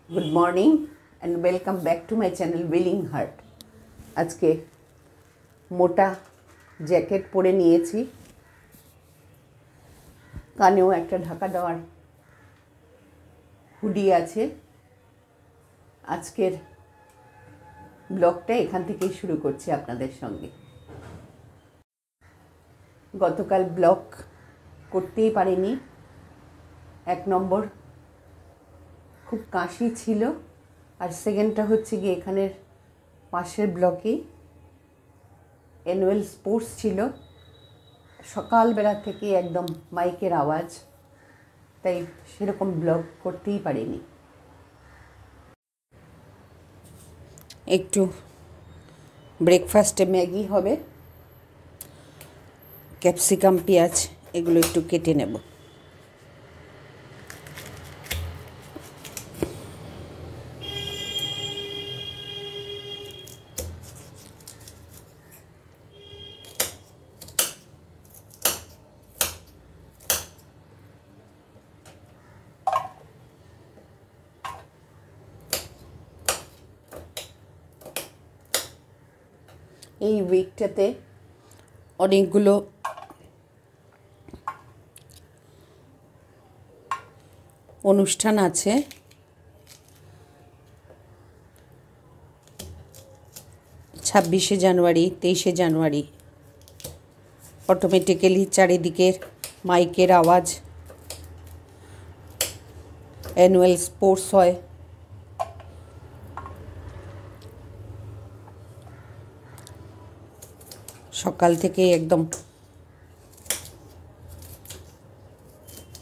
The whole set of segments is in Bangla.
Good morning and welcome back to my channel Willing Heart. আজকে মোটা জ্যাকেট পরে নিয়েছি, কানেও একটা ঢাকা দেওয়ার হুডি আছে। আজকের ব্লগটা এখান থেকেই শুরু করছি আপনাদের সঙ্গে। গতকাল ব্লগ করতেই পারিনি, এক নম্বর খুব কাশি ছিল, আর সেকেন্ডটা হচ্ছে গিয়ে এখানের পাশের ব্লকে অ্যানুয়াল স্পোর্টস ছিল, সকালবেলা থেকে একদম মাইকের আওয়াজ, তাই সেরকম ব্লগ করতেই পারিনি। একটু ব্রেকফাস্টে ম্যাগি হবে, ক্যাপসিকাম পেঁয়াজ এগুলো একটু কেটে নেব। এই উইকটাতে অনেকগুলো অনুষ্ঠান আছে। 26শে জানুয়ারি, 23শে জানুয়ারি অটোমেটিক্যালি চারিদিকের মাইকের আওয়াজ, অ্যানুয়াল স্পোর্টস হয়। সকাল থেকে একদম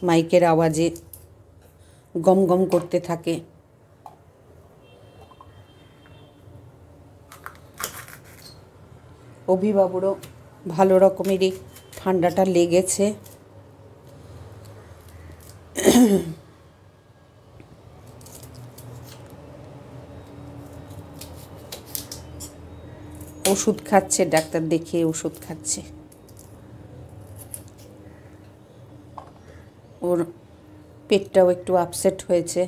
মাইকের আওয়াজে গম গম করতে থাকে। অভিবাবুরও ভালো রকমেরই ঠান্ডাটা লেগেছে। ওষুধ খাচ্ছে, ডাক্তার দেখিয়ে ওষুধ খাচ্ছে। ওর পেটটাও একটু আপসেট হয়েছে।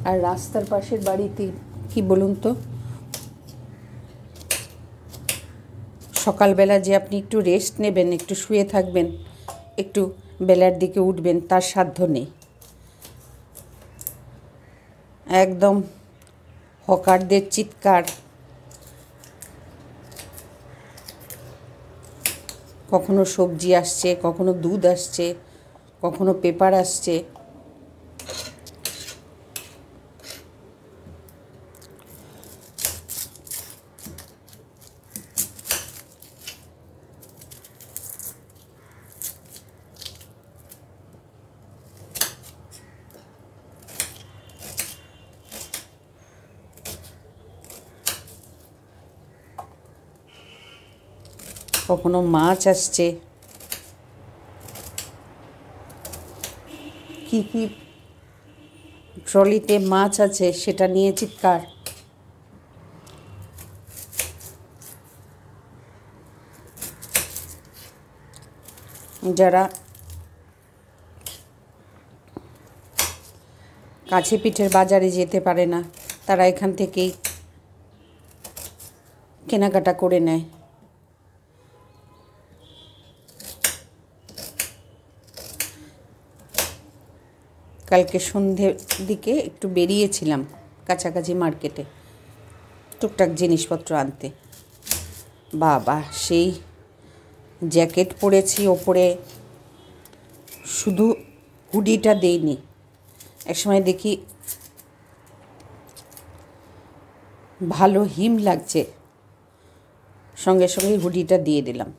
আর রাস্তার পাশের বাড়িতে কি বলুন তো, সকালবেলা যে আপনি একটু রেস্ট নেবেন, একটু শুয়ে থাকবেন, একটু বেলার দিকে উঠবেন, তার সাধ্য নেই। একদম হকারদের চিৎকার, কখনো সবজি আসছে, কখনো দুধ আসছে, কখনো পেপার আসছে। কখনো মাছ আসছে, কি কি ট্রলিতে মাছ আছে সেটা নিয়ে চিৎকার। যারা কাছে পিঠের বাজারে যেতে পারে না, তারা এখান থেকেই কেনাকাটা করে নেয়। কালকে সন্ধ্যের দিকে একটু বেরিয়েছিলাম কাছাকাছি মার্কেটে টুকটাক জিনিসপত্র আনতে। বাবা, সেই জ্যাকেট পরেছি, ওপরে শুধু হুডিটা দেইনি। একসময় দেখি ভালো হিম লাগছে, সঙ্গে সঙ্গে হুডিটা দিয়ে দিলাম।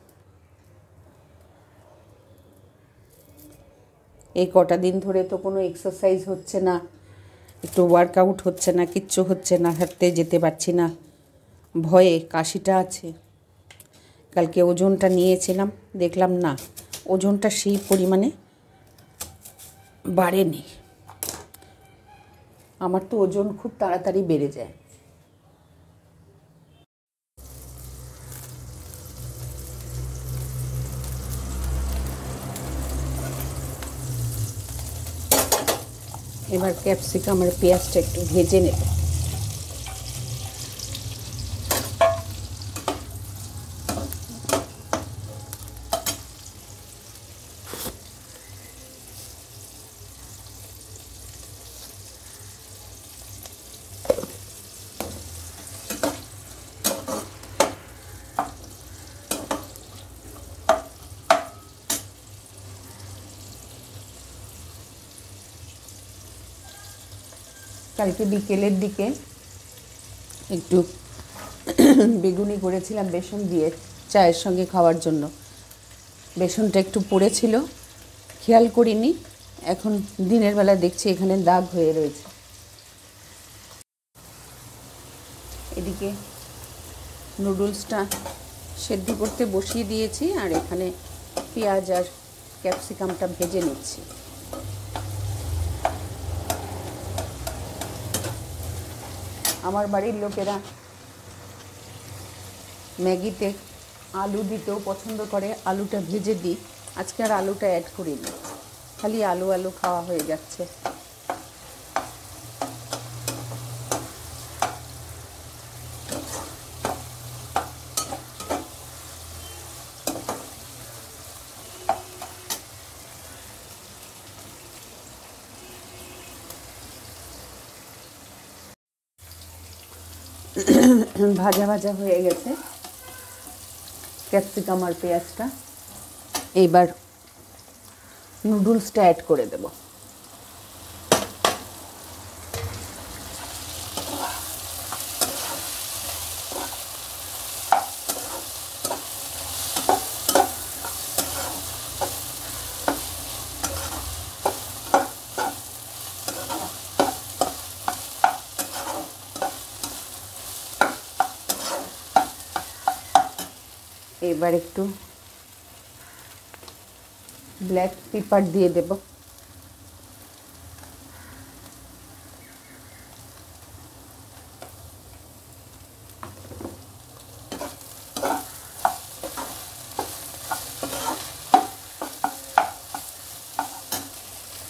এই কটা দিন ধরে তো কোনো এক্সারসাইজ হচ্ছে না, একটু ওয়ার্কআউট হচ্ছে না, কিচ্ছু হচ্ছে না, হাঁটতে যেতে পারছি না, ভয়ে কাশিটা আছে। কালকে ওজনটা নিয়েছিলাম, দেখলাম না, ওজনটা সেই পরিমাণে বাড়েনি। আমার তো ওজন খুব তাড়াতাড়ি বেড়ে যায়। এবার ক্যাপসিকাম আর পেঁয়াজটা একটু ভেজে নেব। কালকে বিকেলের দিকে একটু বেগুনি করেছিলাম বেসন দিয়ে চায়ের সঙ্গে খাওয়ার জন্য। বেসনটা একটু পড়েছিল, খেয়াল করিনি, এখন দিনের বেলা দেখছি এখানে দাগ হয়ে রয়েছে। এদিকে নুডলসটা সেদ্ধ করতে বসিয়ে দিয়েছি, আর এখানে পেঁয়াজ আর ক্যাপসিকামটা ভেজে নিচ্ছি। আমার বাড়ির লোকেরা ম্যাগিতে আলু দিতেও পছন্দ করে, আলুটা ভেজে দিই। আজকে আর আলুটা অ্যাড করিনি, খালি আলু আলু খাওয়া হয়ে যাচ্ছে। ভাজা ভাজা হয়ে গেছে ক্যাপসিকাম আর পেঁয়াজটা। এইবার নুডলসটা অ্যাড করে দেব। এবার একটু ব্ল্যাক পেপার দিয়ে দেব।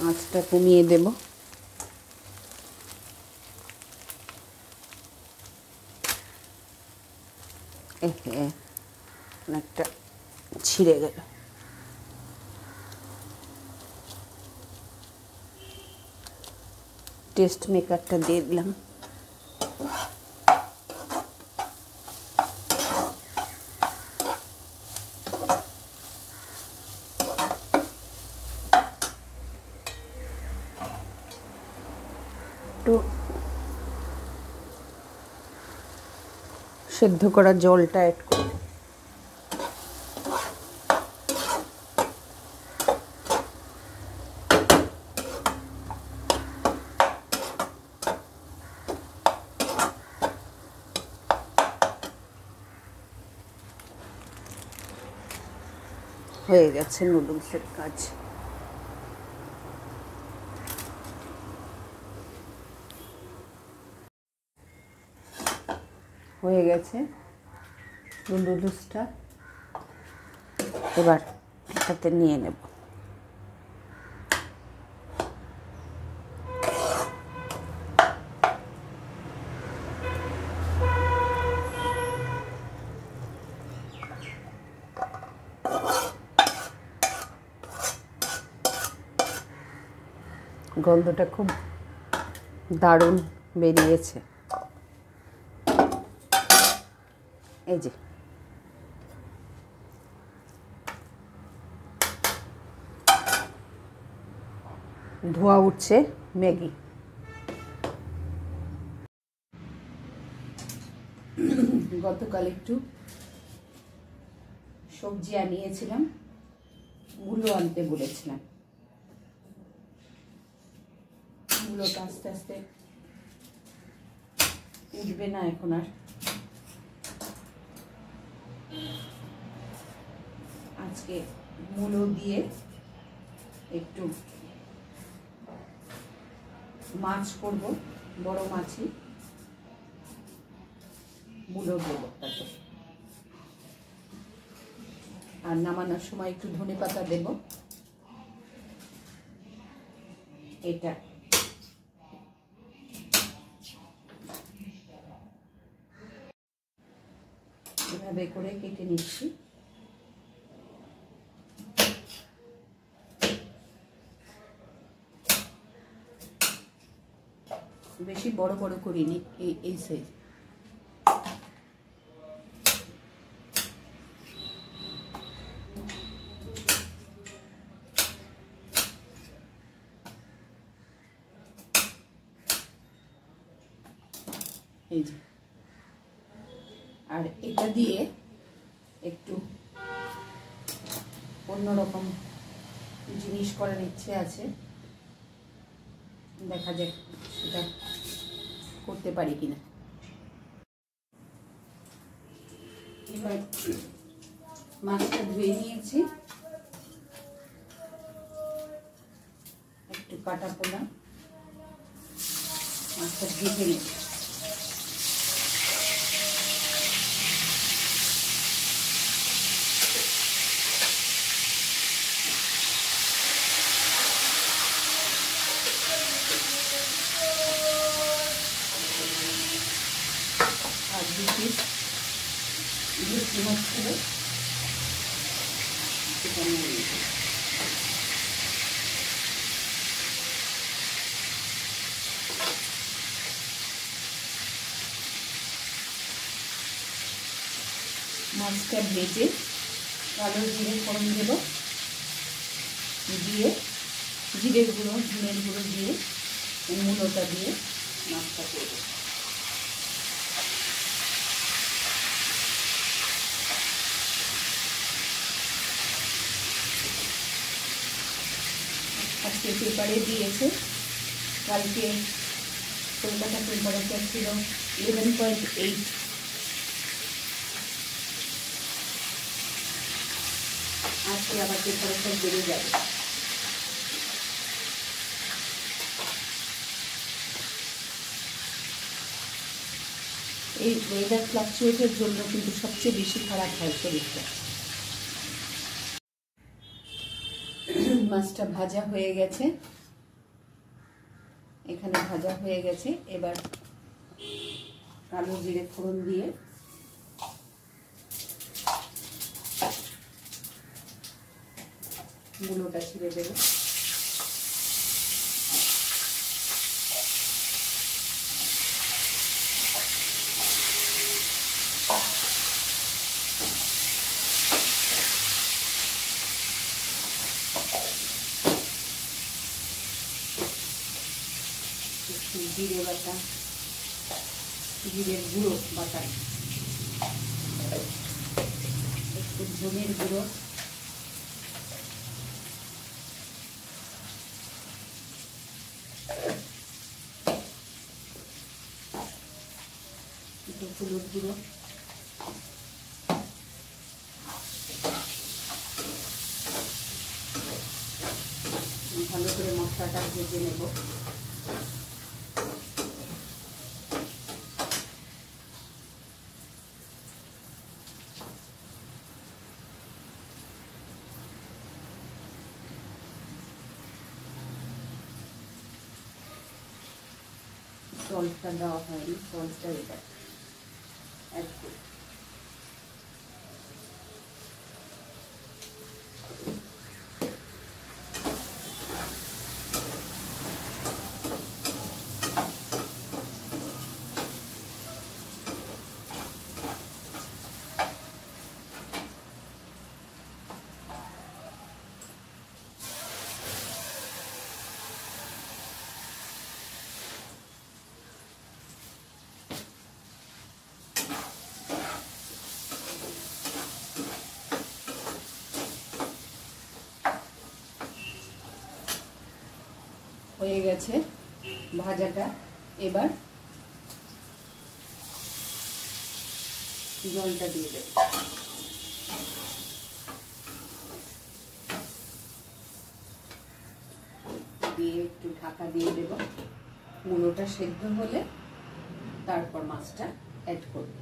আঁচটা কমিয়ে দেব। অনেকটা ছিঁড়ে গেল। টেস্ট মেকারটা দিয়ে দিলাম। একটু সেদ্ধ করা জলটা অ্যাড করে হয়ে গেছে নুডলসের কাজ। হয়ে গেছে নুডলসটা, এবার একসাথে নিয়ে নেব। গন্ধটা খুব দারুণ বেরিয়েছে। এই যে ধোয়া উঠছে ম্যাগি। গতকাল একটু সবজি আনিয়েছিলাম, মূলো আনতে বলেছিলাম। মূলোটা আস্তে আস্তে উঠবে না এখন আর। আজকে মূলো দিয়ে একটু মাছ করব, বড় মাছই মূলো দেবো তাতে। আর নামানোর সময় একটু ধনেপাতা দেব। এটা এভাবে করে কেটে নিচ্ছি। বেশি বড় বড় করিনি, এই সাইজ। এই যে, আর এটা দিয়ে একটু অন্যরকম জিনিস করার ইচ্ছে আছে, দেখা যাক সেটা করতে পারি কিনা। এবার মাছটা ধুয়ে নিয়েছি, একটু কাটা পোনা মাছটা ভেজে নিই। আর 2 পিস ভেটকি মাছ ছিল, সেটা নিয়ে নিয়েছি। মাছটা ভেজে কালো জিরে ফোড়ন দেব, দিয়ে জিরের গুঁড়ো ধনের গুঁড়ো দিয়ে মূলোটা দিয়ে মাছটা করব। আজকে পেপারে দিয়েছে, কালকে কলকাতা টেম্পারেচার ছিল 11.8। আজকে আবার টেম্পারেচার বেড়ে যাবে। এই ওয়েদার ফ্লাকচুয়েটের জন্য কিন্তু সবচেয়ে বেশি খারাপ হয় শরীরটা। মাছটা ভাজা হয়ে গেছে, এখানে ভাজা হয়ে গেছে। এবার কালো জিরে ফোড়ন দিয়ে মূলোটা ছিঁড়ে দেব। জিরে বাটা, জিরের গুঁড়ো বাটা, একটু ধনের গুঁড়ো, একটু হলুদ গুঁড়ো, ভালো করে মশলাটা ভেজে নেব। সল্টটা দেওয়া হয়নি, সল্টটা এবার অ্যাড করি। হয়ে গেছে ভাজাটা। এবার জলটা দিয়ে দেব। দিয়ে একটু ঢাকা দিয়ে দেব। মূলোটা সেদ্ধ হলে তারপর মাছটা অ্যাড করব।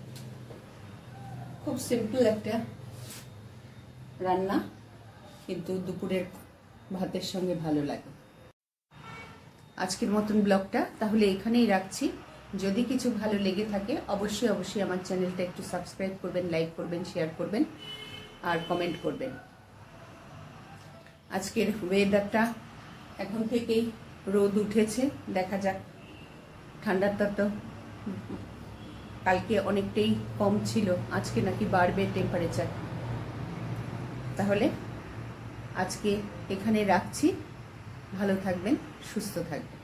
খুব সিম্পল একটা রান্না, কিন্তু দুপুরের ভাতের সঙ্গে ভালো লাগে। আজকের মতন ব্লগটা তাহলে এখানেই রাখছি। যদি কিছু ভালো লেগে থাকে অবশ্যই অবশ্যই আমার চ্যানেলটা একটু সাবস্ক্রাইব করবেন, লাইক করবেন, শেয়ার করবেন আর কমেন্ট করবেন। আজকের ওয়েদারটা এখন থেকেই রোদ উঠেছে, দেখা যাক। ঠান্ডাটা তো কালকে অনেকটাই কম ছিল, আজকে নাকি বাড়বে টেম্পারেচার। তাহলে আজকে এখানে রাখছি, ভালো থাকবেন, সুস্থ থাকবেন।